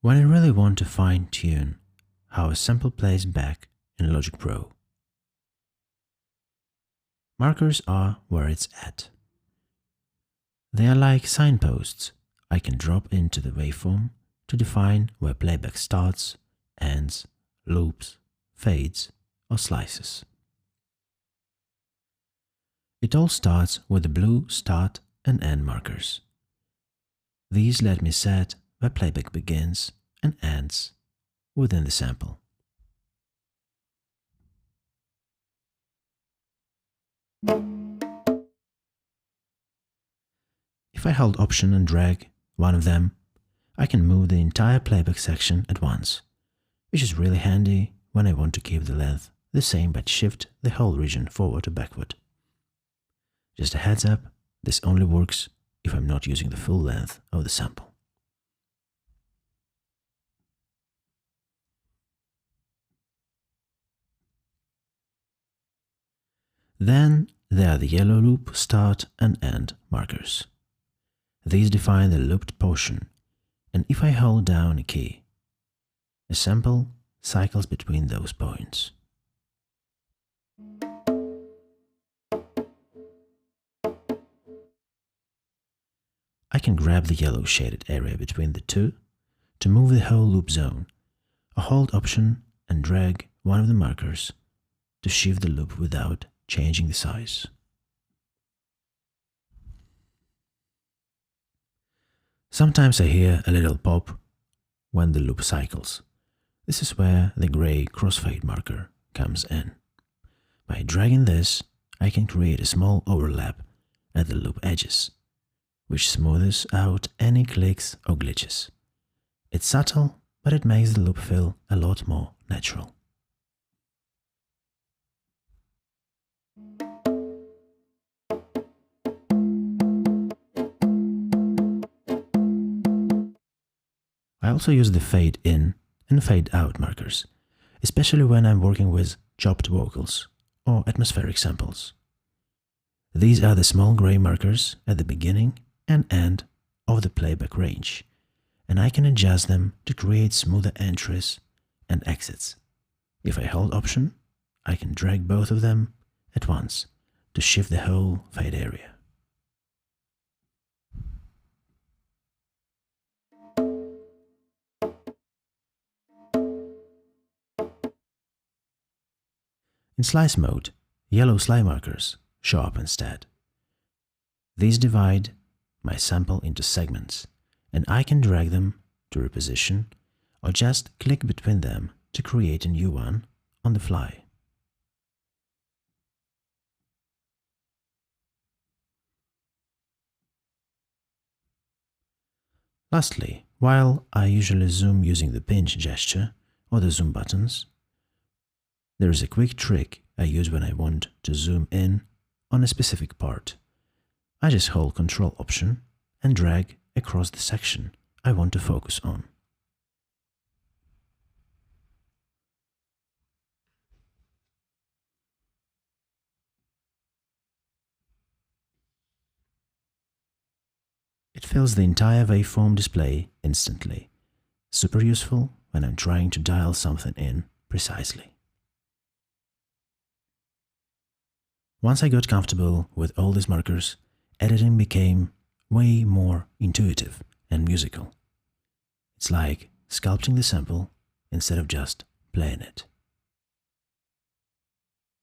When I really want to fine-tune how a sample plays back in Logic Pro, markers are where it's at. They are like signposts I can drop into the waveform to define where playback starts, ends, loops, fades, or slices. It all starts with the blue start and end markers. These let me set where playback begins and ends within the sample. If I hold Option and drag one of them, I can move the entire playback section at once, which is really handy when I want to keep the length the same but shift the whole region forward or backward. Just a heads up, this only works if I'm not using the full length of the sample. Then there are the yellow loop start and end markers. These define the looped portion, and if I hold down a key, a sample cycles between those points. I can grab the yellow shaded area between the two to move the whole loop zone, or hold Option and drag one of the markers to shift the loop without changing the size. Sometimes I hear a little pop when the loop cycles. This is where the gray crossfade marker comes in. By dragging this, I can create a small overlap at the loop edges, which smoothes out any clicks or glitches. It's subtle, but it makes the loop feel a lot more natural. I also use the fade in and fade out markers, especially when I'm working with chopped vocals or atmospheric samples. These are the small gray markers at the beginning and end of the playback range, and I can adjust them to create smoother entries and exits. If I hold Option, I can drag both of them at once to shift the whole fade area. In slice mode, yellow slide markers show up instead. These divide my sample into segments, and I can drag them to reposition or just click between them to create a new one on the fly. Lastly, while I usually zoom using the pinch gesture or the zoom buttons, there is a quick trick I use when I want to zoom in on a specific part. I just hold Ctrl Option and drag across the section I want to focus on. It fills the entire waveform display instantly. Super useful when I'm trying to dial something in precisely. Once I got comfortable with all these markers, editing became way more intuitive and musical. It's like sculpting the sample instead of just playing it.